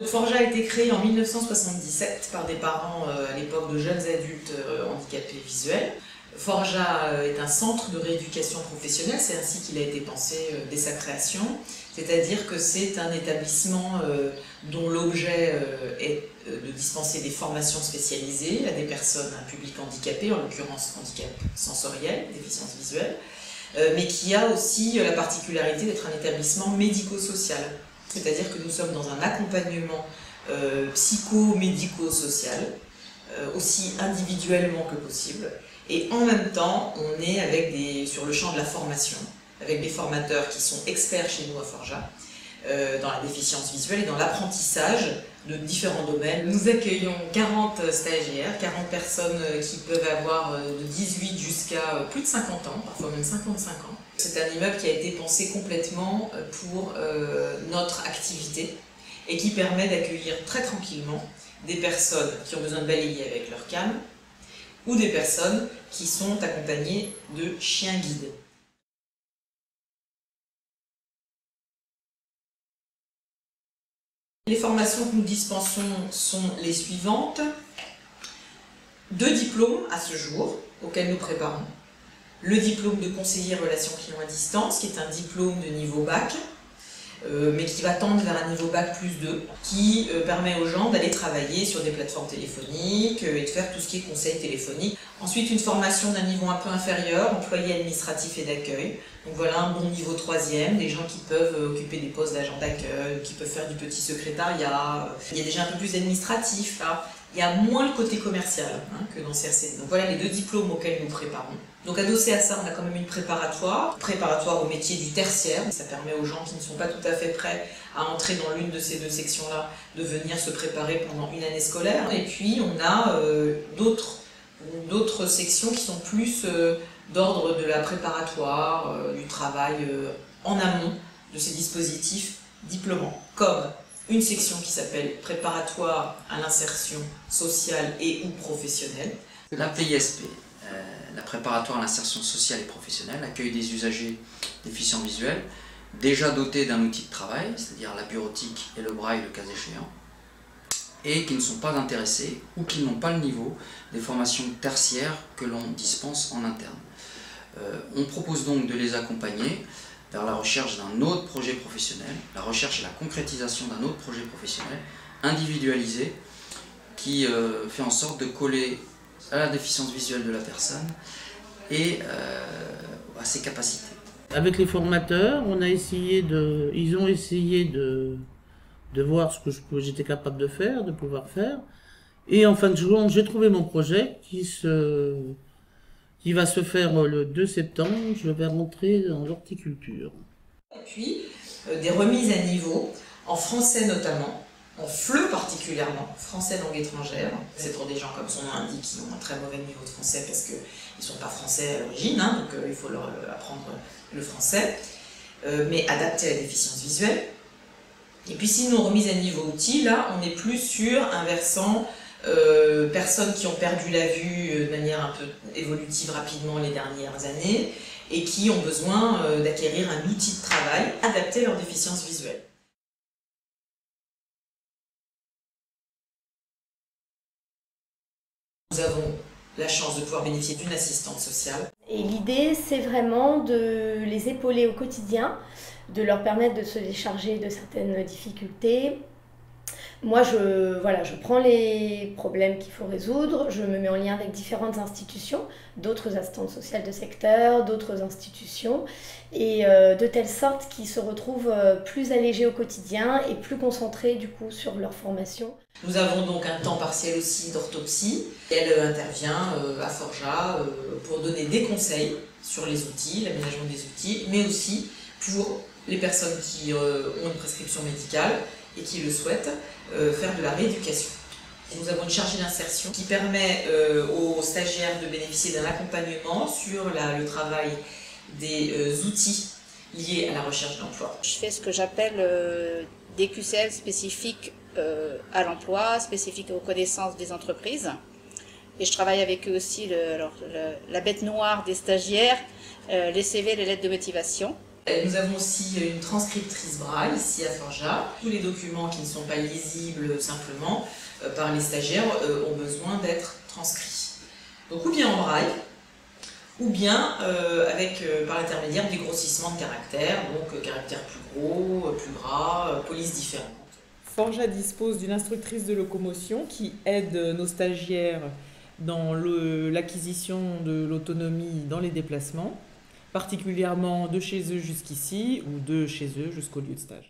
Forja a été créé en 1977 par des parents à l'époque de jeunes adultes handicapés visuels. Forja est un centre de rééducation professionnelle, c'est ainsi qu'il a été pensé dès sa création, c'est-à-dire que c'est un établissement dont l'objet est de dispenser des formations spécialisées à des personnes, à un public handicapé, en l'occurrence handicap sensoriel, déficience visuelle, mais qui a aussi la particularité d'être un établissement médico-social. C'est-à-dire que nous sommes dans un accompagnement psycho-médico-social, aussi individuellement que possible. Et en même temps, on est sur le champ de la formation, avec des formateurs qui sont experts chez nous à Forja, dans la déficience visuelle et dans l'apprentissage de différents domaines. Nous accueillons 40 stagiaires, 40 personnes qui peuvent avoir de 18 jusqu'à plus de 50 ans, parfois même 55 ans. C'est un immeuble qui a été pensé complètement pour notre activité et qui permet d'accueillir très tranquillement des personnes qui ont besoin de balayer avec leur canne ou des personnes qui sont accompagnées de chiens guides. Les formations que nous dispensons sont les suivantes. 2 diplômes à ce jour auxquels nous préparons. Le diplôme de conseiller relations clients à distance, qui est un diplôme de niveau bac, mais qui va tendre vers un niveau bac plus 2, qui permet aux gens d'aller travailler sur des plateformes téléphoniques et de faire tout ce qui est conseil téléphonique. Ensuite, une formation d'un niveau un peu inférieur, employé administratif et d'accueil. Donc voilà un bon niveau 3e, des gens qui peuvent occuper des postes d'agent d'accueil, qui peuvent faire du petit secrétariat. Il y a déjà un peu plus administratif là. Il y a moins le côté commercial que dans CRC. Donc voilà les 2 diplômes auxquels nous préparons. Donc adossé à ça, on a quand même une préparatoire au métier du tertiaire. Ça permet aux gens qui ne sont pas tout à fait prêts à entrer dans l'une de ces 2 sections-là de venir se préparer pendant une année scolaire. Et puis on a d'autres sections qui sont plus d'ordre de la préparatoire, du travail en amont de ces dispositifs diplômants, comme une section qui s'appelle préparatoire à l'insertion sociale et ou professionnelle. La PISP, la préparatoire à l'insertion sociale et professionnelle, accueille des usagers déficients visuels, déjà dotés d'un outil de travail, c'est-à-dire la bureautique et le braille le cas échéant, et qui ne sont pas intéressés ou qui n'ont pas le niveau des formations tertiaires que l'on dispense en interne. On propose donc de les accompagner vers la recherche d'un autre projet professionnel, la recherche et la concrétisation d'un autre projet professionnel individualisé qui fait en sorte de coller à la déficience visuelle de la personne et à ses capacités. Avec les formateurs, ils ont essayé de voir ce que j'étais capable de faire, de pouvoir faire. Et en fin de compte, j'ai trouvé mon projet qui va se faire le 2 septembre. Je vais rentrer dans l'horticulture. Et puis, des remises à niveau, en français notamment, en FLE particulièrement, français langue étrangère. C'est pour des gens, comme son nom l'indique, qui ont un très mauvais niveau de français parce qu'ils ne sont pas français à l'origine, donc il faut leur apprendre le français, mais adapté à la déficience visuelle. Et puis sinon, remise à niveau outils, là, on est plus sur un versant personnes qui ont perdu la vue de manière un peu évolutive rapidement les dernières années et qui ont besoin d'acquérir un outil de travail adapté à leur déficience visuelle. Nous avons la chance de pouvoir bénéficier d'une assistante sociale. Et l'idée, c'est vraiment de les épauler au quotidien, de leur permettre de se décharger de certaines difficultés. Moi, je prends les problèmes qu'il faut résoudre, je me mets en lien avec différentes institutions, d'autres assistantes sociales de secteur, d'autres institutions, et de telle sorte qu'ils se retrouvent plus allégés au quotidien et plus concentrés du coup sur leur formation. Nous avons donc un temps partiel aussi d'orthopsie. Elle intervient à Forja pour donner des conseils sur les outils, l'aménagement des outils, mais aussi pour les personnes qui ont une prescription médicale et qui le souhaitent, faire de la rééducation. Nous avons une chargée d'insertion qui permet aux stagiaires de bénéficier d'un accompagnement sur le travail des outils liés à la recherche d'emploi. Je fais ce que j'appelle des QCL spécifiques à l'emploi, spécifiques aux connaissances des entreprises. Et je travaille avec eux aussi la bête noire des stagiaires, les CV, les lettres de motivation. Nous avons aussi une transcriptrice braille ici à Forja. Tous les documents qui ne sont pas lisibles simplement par les stagiaires ont besoin d'être transcrits. Donc ou bien en braille, ou bien par l'intermédiaire du grossissement de caractères, donc caractères plus gros, plus gras, polices différentes. Forja dispose d'une instructrice de locomotion qui aide nos stagiaires dans l'acquisition de l'autonomie dans les déplacements, particulièrement de chez eux jusqu'ici ou de chez eux jusqu'au lieu de stage.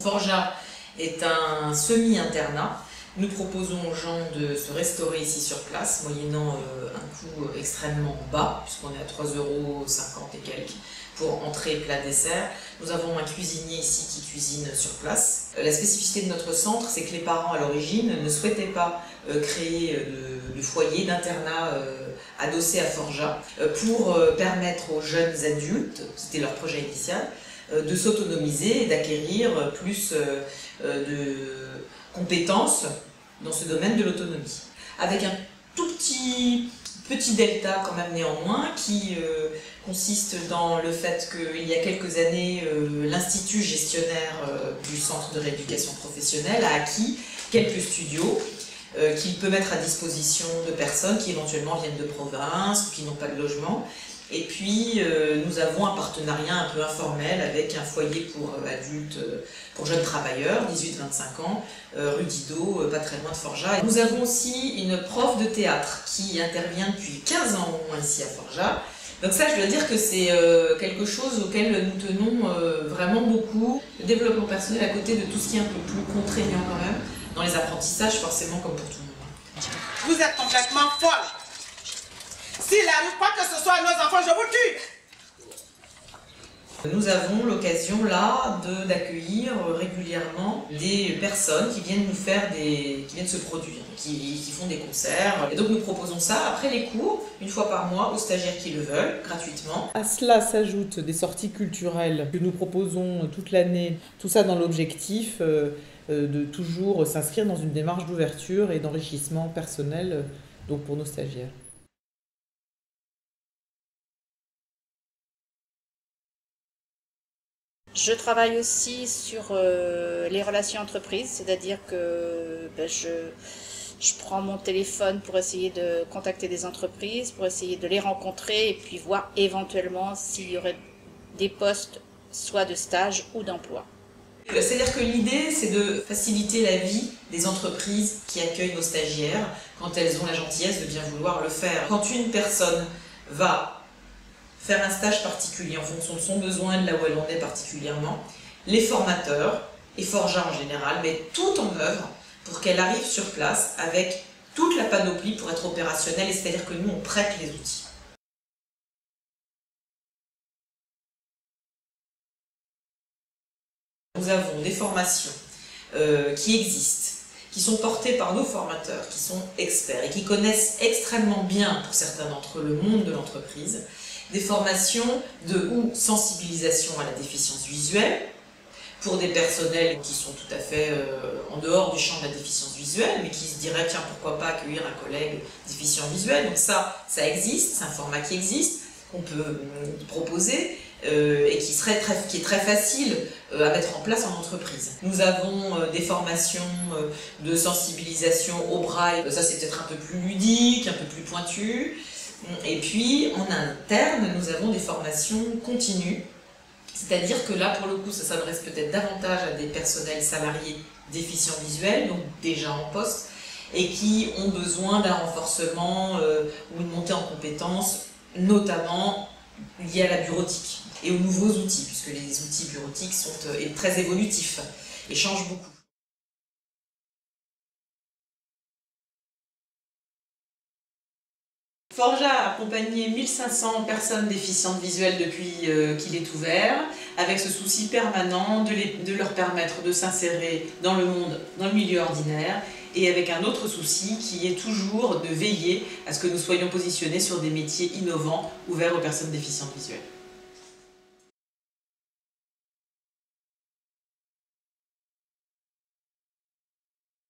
Forja est un semi-internat. Nous proposons aux gens de se restaurer ici sur place, moyennant un coût extrêmement bas, puisqu'on est à 3,50 € et quelques pour entrée, plat, dessert. Nous avons un cuisinier ici qui cuisine sur place. La spécificité de notre centre, c'est que les parents à l'origine ne souhaitaient pas créer de foyer, d'internat adossé à Forja pour permettre aux jeunes adultes, c'était leur projet initial, de s'autonomiser et d'acquérir plus de compétences dans ce domaine de l'autonomie. Avec un tout petit delta quand même néanmoins qui consiste dans le fait qu'il y a quelques années, l'Institut gestionnaire du Centre de rééducation professionnelle a acquis quelques studios qu'il peut mettre à disposition de personnes qui éventuellement viennent de province ou qui n'ont pas de logement. Et puis nous avons un partenariat un peu informel avec un foyer pour adultes, pour jeunes travailleurs, 18-25 ans, rue Didot, pas très loin de Forja. Nous avons aussi une prof de théâtre qui intervient depuis 15 ans au moins ici à Forja. Donc ça, je dois dire que c'est quelque chose auquel nous tenons vraiment beaucoup. Le développement personnel à côté de tout ce qui est un peu plus contraignant quand même, dans les apprentissages forcément comme pour tout le monde. Vous êtes complètement folle. S'il n'arrive pas que ce soit nos enfants, je vous tue. Nous avons l'occasion là d'accueillir régulièrement des personnes qui viennent nous faire qui viennent se produire, qui font des concerts. Et donc nous proposons ça après les cours, une fois par mois, aux stagiaires qui le veulent, gratuitement. À cela s'ajoutent des sorties culturelles que nous proposons toute l'année, tout ça dans l'objectif de toujours s'inscrire dans une démarche d'ouverture et d'enrichissement personnel donc pour nos stagiaires. Je travaille aussi sur les relations entreprises, c'est-à-dire que je prends mon téléphone pour essayer de contacter des entreprises, pour essayer de les rencontrer et puis voir éventuellement s'il y aurait des postes soit de stage ou d'emploi. C'est-à-dire que l'idée, c'est de faciliter la vie des entreprises qui accueillent nos stagiaires quand elles ont la gentillesse de bien vouloir le faire. Quand une personne va faire un stage particulier en fonction de son besoin, de là où elle en est particulièrement, les formateurs, et Forja en général, mettent tout en œuvre pour qu'elle arrive sur place avec toute la panoplie pour être opérationnelle, c'est-à-dire que nous, on prête les outils. Nous avons des formations qui existent, qui sont portées par nos formateurs, qui sont experts et qui connaissent extrêmement bien, pour certains d'entre eux, le monde de l'entreprise. Des formations de sensibilisation à la déficience visuelle, pour des personnels qui sont tout à fait en dehors du champ de la déficience visuelle, mais qui se diraient, tiens, pourquoi pas accueillir un collègue déficient visuel. Donc ça existe, c'est un format qui existe, qu'on peut proposer, et qui est très facile à mettre en place en entreprise. Nous avons des formations de sensibilisation au braille, ça c'est peut-être un peu plus ludique, un peu plus pointu. Et puis en interne, nous avons des formations continues, c'est-à-dire que là pour le coup ça s'adresse peut-être davantage à des personnels salariés déficients visuels, donc déjà en poste, et qui ont besoin d'un renforcement ou une montée en compétences, notamment liée à la bureautique et aux nouveaux outils, puisque les outils bureautiques sont très évolutifs et changent beaucoup. Forja a accompagné 1500 personnes déficientes visuelles depuis qu'il est ouvert, avec ce souci permanent de leur permettre de s'insérer dans le monde, dans le milieu ordinaire, et avec un autre souci qui est toujours de veiller à ce que nous soyons positionnés sur des métiers innovants ouverts aux personnes déficientes visuelles.